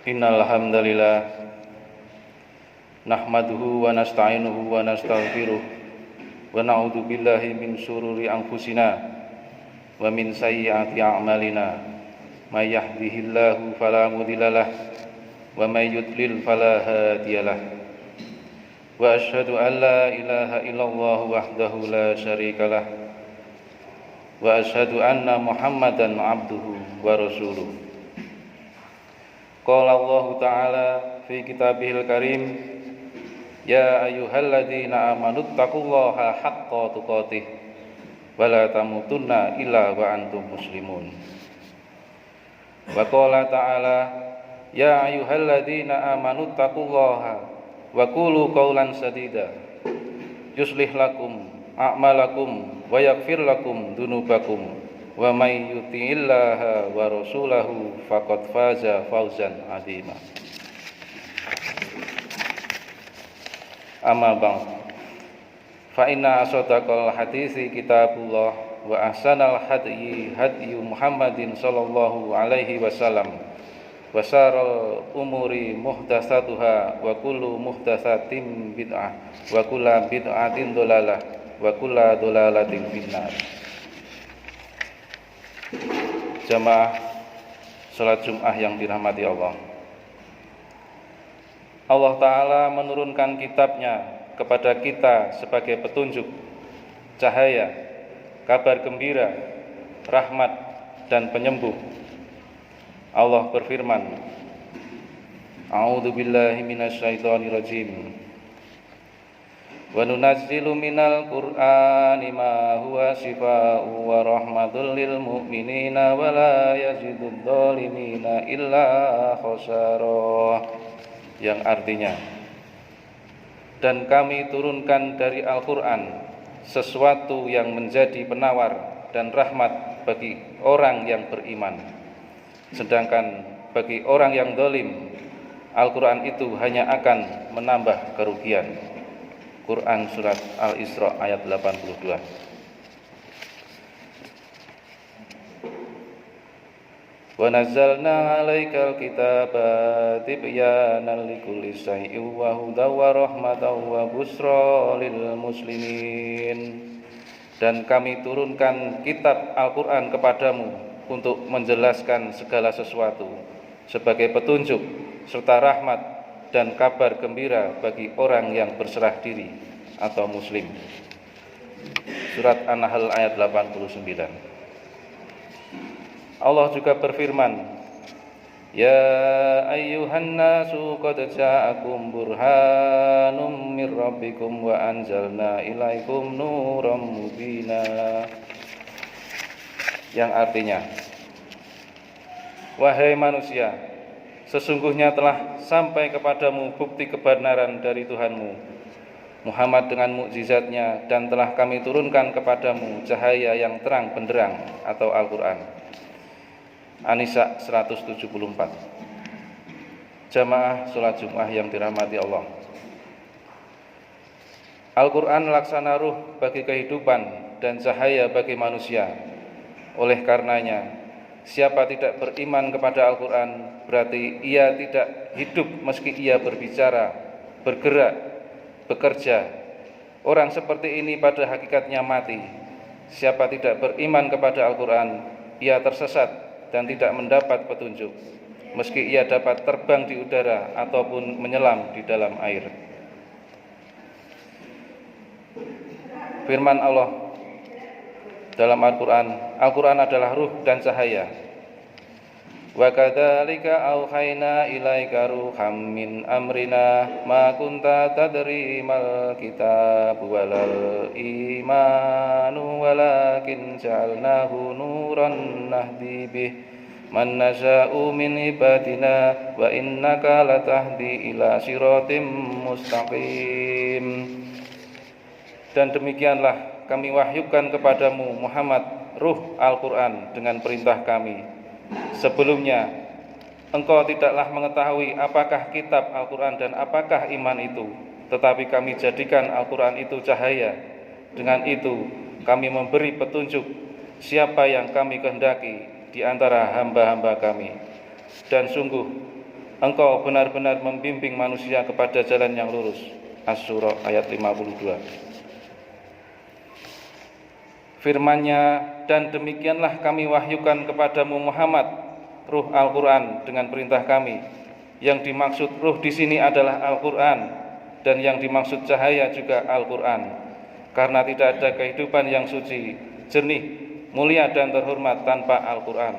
Innal hamdalillah nahmaduhu wa nasta'inuhu wa nastaghfiruh wa na'udzu billahi min syururi anfusina wa min sayyiati a'malina may yahdihillahu fala mudhillalah wa may yudlil fala hadiyalah wa asyhadu an la ilaha illallah wahdahu la syarikalah wa asyhadu anna Muhammadan abduhu wa rasuluh. Qala Allah Ta'ala fi kitabihil karim, ya ayyuhalladzina amanuttaqullaha haqqa tuqatih wa la tamutunna illa wa antum muslimun. Wa qala ta'ala, ya ayyuhalladzina amanuttaqullaha wa qulu qawlan sadida yuslih lakum a'malakum wa yaghfir lakum dunubakum wa may yuti'illaha wa rasulahu faqad faza fawzan 'azima. Amma ba'd, fa inna asdaqal haditsi kitabullah wa ahsanal hadyi hadyu Muhammadin sallallahu alaihi wasallam wa syarrul umuri muhdatsatuha wa kullu muhdatsatin bid'ah wa kullu bid'atin dhalalah wa kullu dhalalatin finnar. Jamaah salat Jumat yang dirahmati Allah. Allah Ta'ala menurunkan kitabnya kepada kita sebagai petunjuk, cahaya, kabar gembira, rahmat, dan penyembuh. Allah berfirman, A'udzu billahi minasyaitonir rajim. Wa nunazzilu minal qur'ani ma huwa shifaa'un wa rahmatul lil mu'minina wa la yazidud dhalimina illa khasara, yang artinya, dan kami turunkan dari Al-Qur'an sesuatu yang menjadi penawar dan rahmat bagi orang yang beriman, sedangkan bagi orang yang zalim Al-Qur'an itu hanya akan menambah kerugian. Quran surat Al-Isra ayat 82. Wa nazzalna 'alaikal kitaba tibyanan likulli syai'in wa hudaw wa rahmatan wa busyra lil muslimin. Dan kami turunkan kitab Al-Qur'an kepadamu untuk menjelaskan segala sesuatu sebagai petunjuk serta rahmat dan kabar gembira bagi orang yang berserah diri atau muslim. Surat An-Nahl ayat 89. Allah juga berfirman, ya ayyuhan nasu qad ja'akum burhanum mir rabbikum wa anzalna ilaikum nuram mubina, yang artinya, wahai manusia, sesungguhnya telah sampai kepadamu bukti kebenaran dari Tuhanmu Muhammad dengan mukjizatnya, dan telah kami turunkan kepadamu cahaya yang terang benderang atau Al-Quran. An-Nisa 174. Jamaah sholat Jumat yang dirahmati Allah, Al-Quran laksana ruh bagi kehidupan dan cahaya bagi manusia. Oleh karenanya, siapa tidak beriman kepada Al-Quran berarti ia tidak hidup meski ia berbicara, bergerak, bekerja. Orang seperti ini pada hakikatnya mati. Siapa tidak beriman kepada Al-Quran, ia tersesat dan tidak mendapat petunjuk, meski ia dapat terbang di udara ataupun menyelam di dalam air. Firman Allah dalam Al-Quran, Al-Quran adalah ruh dan cahaya. Wa kadzalika auhayna ilaika ruham min amrina ma kunta tadri mal kitab walal imanu walakin ja'alnahu nuran nahdi bih man nasya'u min ibadina wa innaka latahdi ila siratim mustaqim. Dan demikianlah kami wahyukan kepadamu Muhammad ruh Al-Quran dengan perintah kami. Sebelumnya engkau tidaklah mengetahui apakah kitab Al-Quran dan apakah iman itu, tetapi kami jadikan Al-Quran itu cahaya. Dengan itu kami memberi petunjuk siapa yang kami kehendaki di antara hamba-hamba kami. Dan sungguh Engkau benar-benar membimbing manusia kepada jalan yang lurus. Asy-Syura ayat 52. Firman-Nya, dan demikianlah kami wahyukan kepadamu Muhammad ruh Al-Quran dengan perintah kami. Yang dimaksud ruh di sini adalah Al-Quran, dan yang dimaksud cahaya juga Al-Quran. Karena tidak ada kehidupan yang suci, jernih, mulia dan terhormat tanpa Al-Quran.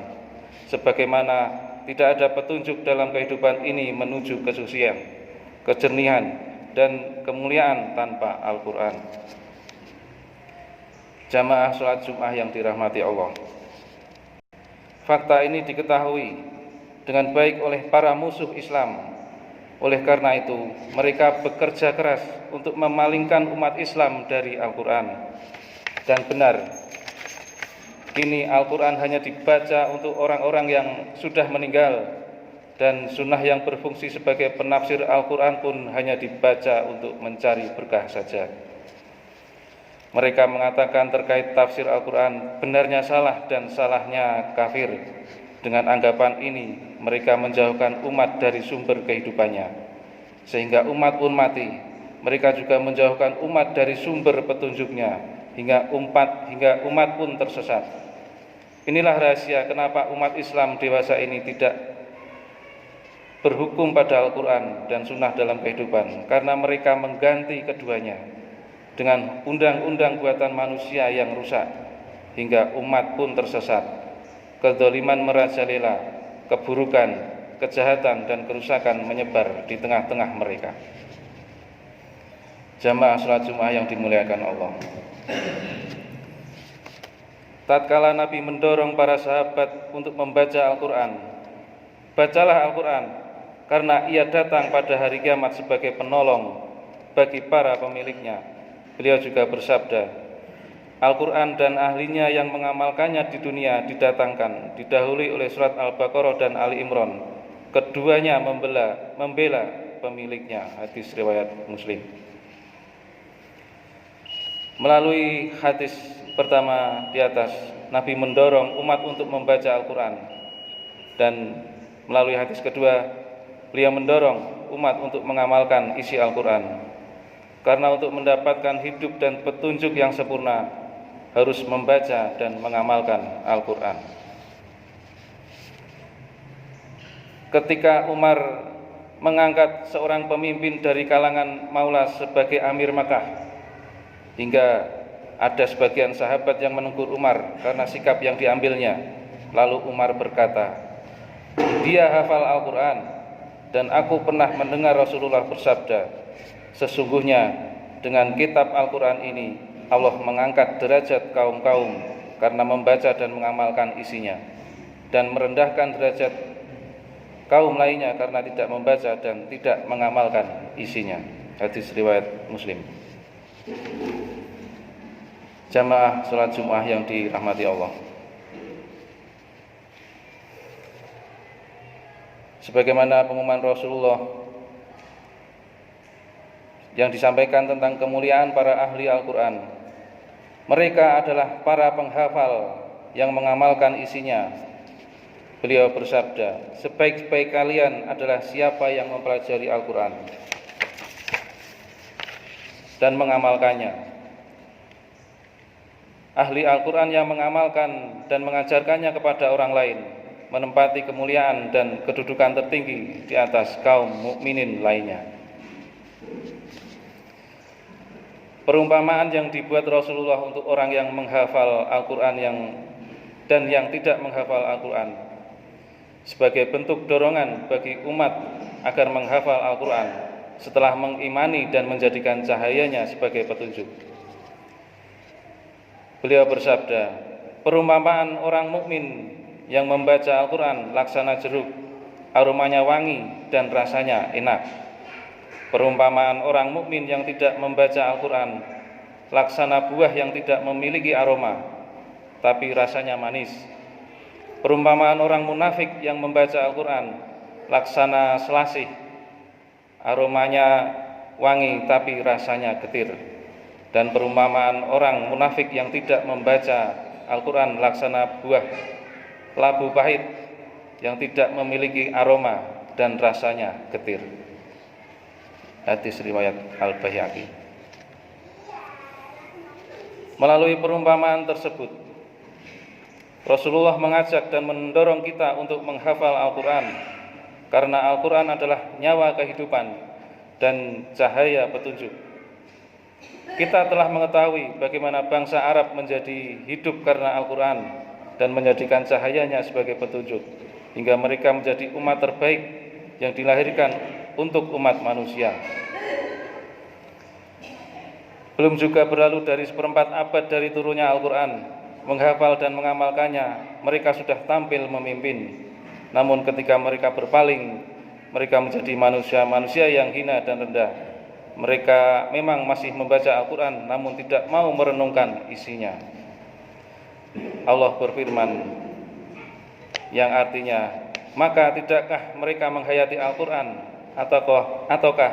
Sebagaimana tidak ada petunjuk dalam kehidupan ini menuju kesucian, kejernihan, dan kemuliaan tanpa Al-Quran. Jamaah sholat Jum'ah yang dirahmati Allah, fakta ini diketahui dengan baik oleh para musuh Islam. Oleh karena itu, mereka bekerja keras untuk memalingkan umat Islam dari Al-Quran. Dan benar, kini Al-Quran hanya dibaca untuk orang-orang yang sudah meninggal, dan sunnah yang berfungsi sebagai penafsir Al-Quran pun hanya dibaca untuk mencari berkah saja. Mereka mengatakan terkait tafsir Al-Quran benarnya salah dan salahnya kafir. Dengan anggapan ini, mereka menjauhkan umat dari sumber kehidupannya, sehingga umat pun mati. Mereka juga menjauhkan umat dari sumber petunjuknya, hingga umat pun tersesat. Inilah rahasia kenapa umat Islam dewasa ini tidak berhukum pada Al-Quran dan sunnah dalam kehidupan, karena mereka mengganti keduanya dengan undang-undang buatan manusia yang rusak, hingga umat pun tersesat. Kedzaliman merajalela, keburukan, kejahatan, dan kerusakan menyebar di tengah-tengah mereka. Jamaah sholat Jum'ah yang dimuliakan Allah, tatkala Nabi mendorong para sahabat untuk membaca Al-Quran, bacalah Al-Quran, karena ia datang pada hari kiamat sebagai penolong bagi para pemiliknya. Beliau juga bersabda, Al-Quran dan ahlinya yang mengamalkannya di dunia didatangkan, didahului oleh surat Al-Baqarah dan Ali Imran. Keduanya membela pemiliknya. Hadis riwayat Muslim. Melalui hadis pertama di atas, Nabi mendorong umat untuk membaca Al-Quran, dan melalui hadis kedua, beliau mendorong umat untuk mengamalkan isi Al-Quran. Karena untuk mendapatkan hidup dan petunjuk yang sempurna, harus membaca dan mengamalkan Al-Quran. Ketika Umar mengangkat seorang pemimpin dari kalangan Maula sebagai Amir Makkah, hingga ada sebagian sahabat yang menegur Umar karena sikap yang diambilnya. Lalu Umar berkata, dia hafal Al-Quran, dan aku pernah mendengar Rasulullah bersabda, sesungguhnya dengan kitab Al-Quran ini Allah mengangkat derajat kaum-kaum karena membaca dan mengamalkan isinya, dan merendahkan derajat kaum lainnya karena tidak membaca dan tidak mengamalkan isinya. Hadis riwayat Muslim. Jamaah sholat Jum'ah yang dirahmati Allah, sebagaimana pengumuman Rasulullah yang disampaikan tentang kemuliaan para ahli Al-Quran, mereka adalah para penghafal yang mengamalkan isinya. Beliau bersabda, sebaik-baik kalian adalah siapa yang mempelajari Al-Quran dan mengamalkannya. Ahli Al-Quran yang mengamalkan dan mengajarkannya kepada orang lain menempati kemuliaan dan kedudukan tertinggi di atas kaum mukminin lainnya. Perumpamaan yang dibuat Rasulullah untuk orang yang menghafal Al-Quran dan yang tidak menghafal Al-Quran sebagai bentuk dorongan bagi umat agar menghafal Al-Quran setelah mengimani dan menjadikan cahayanya sebagai petunjuk. Beliau bersabda, perumpamaan orang mukmin yang membaca Al-Quran laksana jeruk, aromanya wangi dan rasanya enak. Perumpamaan orang mukmin yang tidak membaca Al-Quran laksana buah yang tidak memiliki aroma tapi rasanya manis. Perumpamaan orang munafik yang membaca Al-Quran laksana selasih, aromanya wangi tapi rasanya getir. Dan perumpamaan orang munafik yang tidak membaca Al-Quran laksana buah labu pahit yang tidak memiliki aroma dan rasanya getir. Hadis riwayat Al-Baihaqi. Melalui perumpamaan tersebut, Rasulullah mengajak dan mendorong kita untuk menghafal Al-Quran, karena Al-Quran adalah nyawa kehidupan dan cahaya petunjuk. Kita telah mengetahui bagaimana bangsa Arab menjadi hidup karena Al-Quran dan menjadikan cahayanya sebagai petunjuk, hingga mereka menjadi umat terbaik yang dilahirkan untuk umat manusia. Belum juga berlalu dari seperempat abad dari turunnya Al-Quran, menghafal dan mengamalkannya, mereka sudah tampil memimpin. Namun ketika mereka berpaling, mereka menjadi manusia yang hina dan rendah. Mereka memang masih membaca Al-Quran, namun tidak mau merenungkan isinya. Allah berfirman, yang artinya, maka tidakkah mereka menghayati Al-Quran, ataukah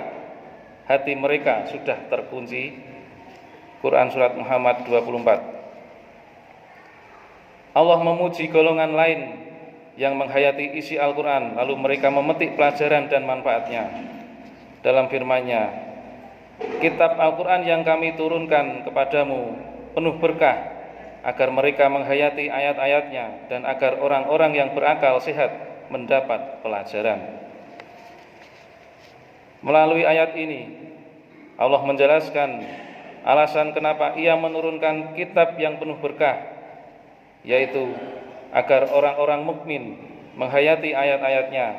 hati mereka sudah terkunci? Quran Surat Muhammad 24. Allah memuji golongan lain yang menghayati isi Al-Quran, lalu mereka memetik pelajaran dan manfaatnya. Dalam firman-Nya, kitab Al-Quran yang kami turunkan kepadamu penuh berkah, agar mereka menghayati ayat-ayatnya dan agar orang-orang yang berakal sehat mendapat pelajaran. Melalui ayat ini, Allah menjelaskan alasan kenapa Ia menurunkan kitab yang penuh berkah, yaitu agar orang-orang mukmin menghayati ayat-ayatnya.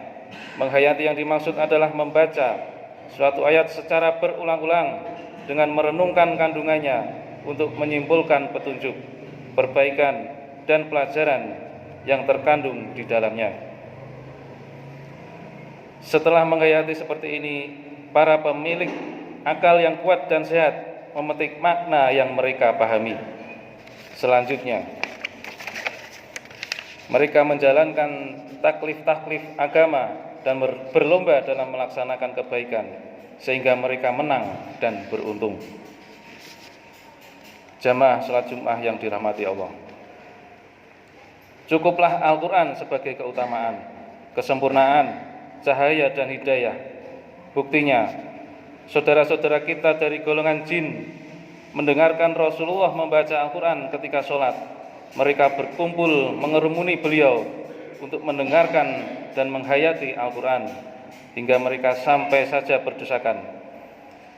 Menghayati yang dimaksud adalah membaca suatu ayat secara berulang-ulang dengan merenungkan kandungannya untuk menyimpulkan petunjuk, perbaikan, dan pelajaran yang terkandung di dalamnya. Setelah menghayati seperti ini, para pemilik akal yang kuat dan sehat memetik makna yang mereka pahami. Selanjutnya, mereka menjalankan taklif-taklif agama dan berlomba dalam melaksanakan kebaikan, sehingga mereka menang dan beruntung. Jamaah salat Jumat yang dirahmati Allah, cukuplah Al-Quran sebagai keutamaan, kesempurnaan, cahaya dan hidayah. Buktinya, saudara-saudara kita dari golongan jin mendengarkan Rasulullah membaca Al-Quran ketika sholat. Mereka berkumpul mengerumuni beliau untuk mendengarkan dan menghayati Al-Quran, hingga mereka sampai saja berdesakan.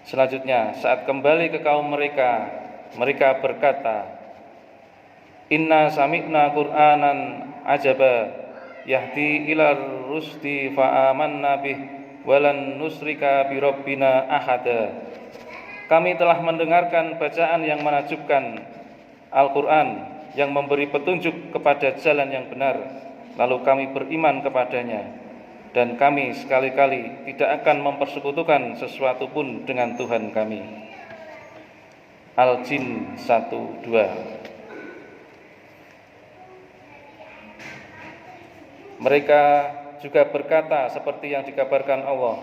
Selanjutnya, saat kembali ke kaum mereka, mereka berkata, Inna sami'na Qur'anan ajaba yahdi ilar rusdi fa'amanna bih walan nusrika birabbina ahada. Kami telah mendengarkan bacaan yang menakjubkan, Al-Quran yang memberi petunjuk kepada jalan yang benar, lalu kami beriman kepadanya, dan kami sekali-kali tidak akan mempersekutukan sesuatu pun dengan Tuhan kami. Al-Jin 1-2. Mereka juga berkata seperti yang dikabarkan Allah,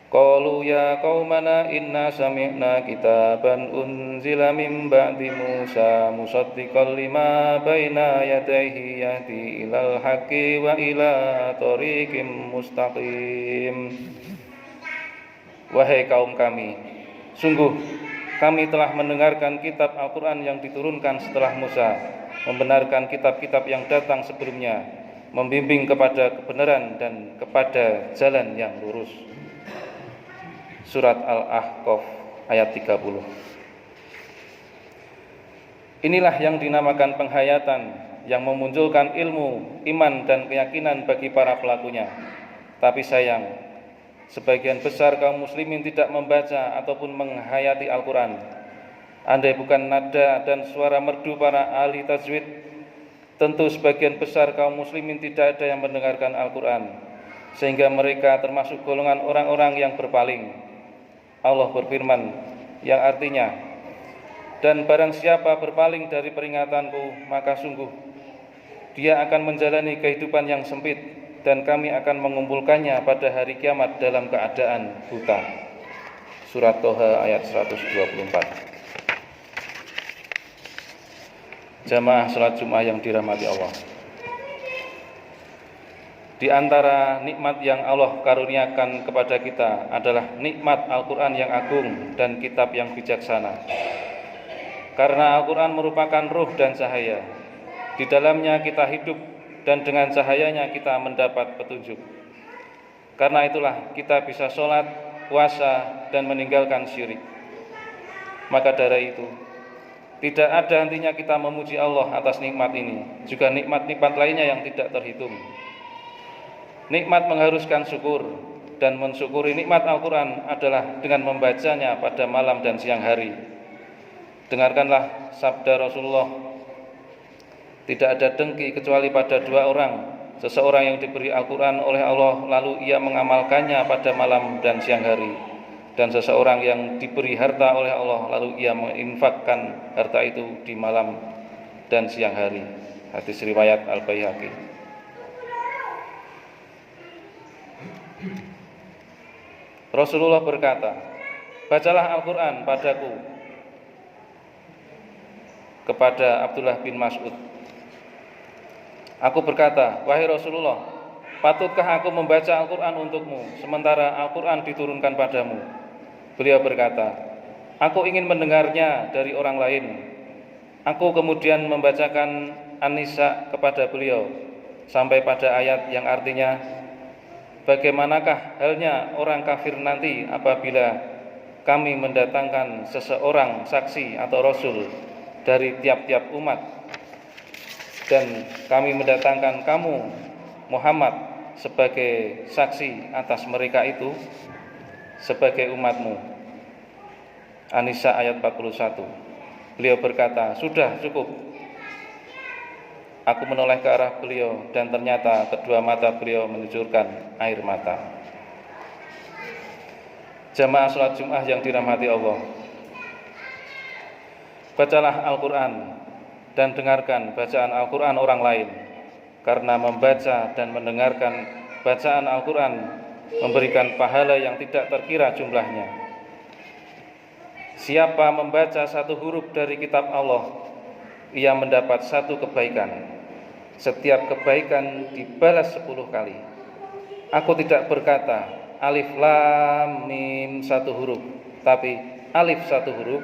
Qalu ya qaumana inna sami'na kitaban unzila min ba'di Musa musaddiqan lima baina yadayhi yahdi ilal haqqi wa ila thoriqim mustaqim. Wahai kaum kami, sungguh kami telah mendengarkan kitab Al-Quran yang diturunkan setelah Musa, membenarkan kitab-kitab yang datang sebelumnya, membimbing kepada kebenaran dan kepada jalan yang lurus. Surat Al-Ahqaf ayat 30. Inilah yang dinamakan penghayatan, yang memunculkan ilmu, iman, dan keyakinan bagi para pelakunya. Tapi sayang, sebagian besar kaum muslimin tidak membaca ataupun menghayati Al-Quran. Andai bukan nada dan suara merdu para ahli tajwid, tentu sebagian besar kaum muslimin tidak ada yang mendengarkan Al-Quran, sehingga mereka termasuk golongan orang-orang yang berpaling. Allah berfirman, yang artinya, dan barang siapa berpaling dari peringatanku, maka sungguh dia akan menjalani kehidupan yang sempit, dan kami akan mengumpulkannya pada hari kiamat dalam keadaan buta. Surat Toha ayat 124. Jamaah salat Jumat yang dirahmati Allah, Di antara nikmat yang Allah karuniakan kepada kita adalah nikmat Al-Quran yang agung dan kitab yang bijaksana. Karena Al-Quran merupakan ruh dan cahaya. Di dalamnya kita hidup dan dengan cahayanya kita mendapat petunjuk. Karena itulah kita bisa sholat, puasa, dan meninggalkan syirik. Maka dari itu, tidak ada hentinya kita memuji Allah atas nikmat ini, juga nikmat-nikmat lainnya yang tidak terhitung. Nikmat mengharuskan syukur, dan mensyukuri nikmat Al-Quran adalah dengan membacanya pada malam dan siang hari. Dengarkanlah sabda Rasulullah, tidak ada dengki kecuali pada dua orang, seseorang yang diberi Al-Quran oleh Allah lalu ia mengamalkannya pada malam dan siang hari, dan seseorang yang diberi harta oleh Allah lalu ia menginfakkan harta itu di malam dan siang hari. Hadis riwayat Al-Baihaqi. Rasulullah berkata, bacalah Al-Quran padaku, kepada Abdullah bin Mas'ud. Aku berkata, wahai Rasulullah, patutkah aku membaca Al-Quran untukmu sementara Al-Quran diturunkan padamu? Beliau berkata, aku ingin mendengarnya dari orang lain. Aku kemudian membacakan An-Nisa kepada beliau sampai pada ayat yang artinya, bagaimanakah halnya orang kafir nanti apabila kami mendatangkan seseorang saksi atau rasul dari tiap-tiap umat, dan kami mendatangkan kamu Muhammad sebagai saksi atas mereka itu sebagai umatmu. An-Nisa ayat 41. Beliau berkata, sudah cukup. Aku menoleh ke arah beliau dan ternyata kedua mata beliau menyucurkan air mata. Jamaah sholat Jum'ah yang dirahmati Allah, bacalah Al-Quran dan dengarkan bacaan Al-Quran orang lain, karena membaca dan mendengarkan bacaan Al-Quran memberikan pahala yang tidak terkira jumlahnya. Siapa membaca satu huruf dari kitab Allah, ia mendapat satu kebaikan. Setiap kebaikan dibalas 10 kali. Aku tidak berkata alif lam mim satu huruf, tapi alif satu huruf,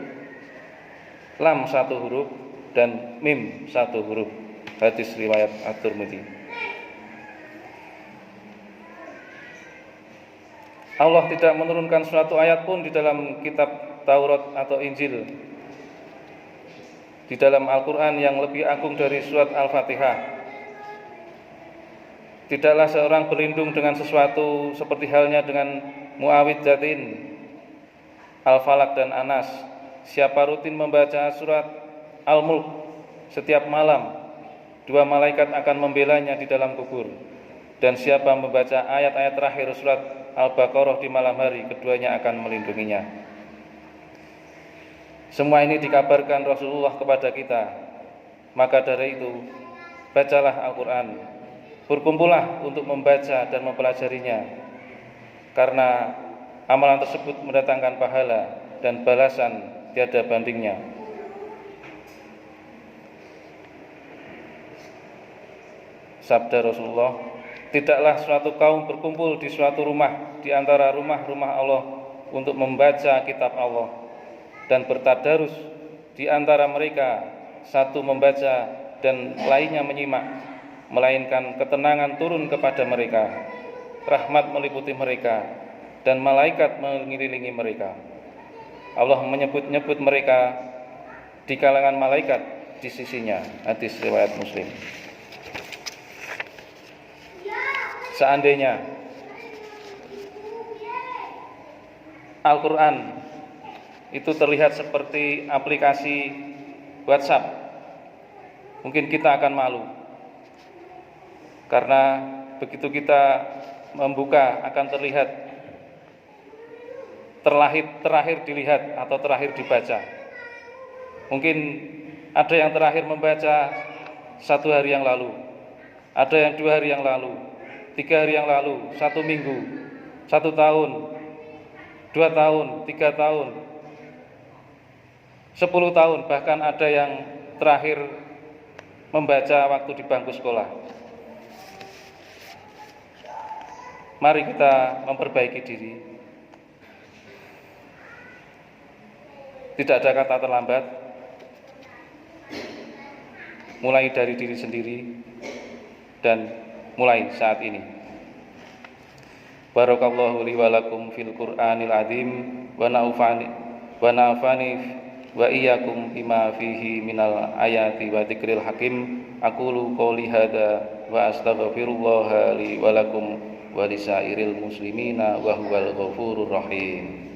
lam satu huruf, dan mim satu huruf. Hadis riwayat At-Tirmidzi. Allah tidak menurunkan suatu ayat pun di dalam kitab Taurat atau Injil, di dalam Al-Quran yang lebih agung dari surat Al-Fatihah. Tidaklah seorang berlindung dengan sesuatu seperti halnya dengan Mu'awwidzatain, Al-Falaq dan Anas. Siapa rutin membaca surat Al-Mulk setiap malam, 2 malaikat akan membelanya di dalam kubur. Dan siapa membaca ayat-ayat terakhir surat Al-Baqarah di malam hari, keduanya akan melindunginya. Semua ini dikabarkan Rasulullah kepada kita. Maka dari itu, bacalah Al-Quran, berkumpullah untuk membaca dan mempelajarinya, karena amalan tersebut mendatangkan pahala dan balasan tiada bandingnya. Sabda Rasulullah, tidaklah suatu kaum berkumpul di suatu rumah di antara rumah-rumah Allah untuk membaca kitab Allah dan bertadarus di antara mereka, satu membaca dan lainnya menyimak, melainkan ketenangan turun kepada mereka, rahmat meliputi mereka, dan malaikat mengelilingi mereka. Allah menyebut-nyebut mereka di kalangan malaikat di sisinya. Hadis riwayat Muslim. Seandainya Al-Quran itu terlihat seperti aplikasi WhatsApp, mungkin kita akan malu, karena begitu kita membuka akan terlihat terakhir dilihat atau terakhir dibaca. Mungkin ada yang terakhir membaca 1 hari yang lalu, ada yang 2 hari yang lalu, 3 hari yang lalu, 1 minggu, 1 tahun, 2 tahun, 3 tahun, 10 tahun, bahkan ada yang terakhir membaca waktu di bangku sekolah. Mari kita memperbaiki diri. Tidak ada kata terlambat. Mulai dari diri sendiri dan mulai saat ini. Barakallahu li wa lakum fil Qur'anil azim wa na'afani wa iyyakum bima fihi minal ayati wa dzikril hakim. Aqulu qouli hadza wa astaghfirullaha li wa lakum wa lisairil muslimina wa huwal ghafurur rahim.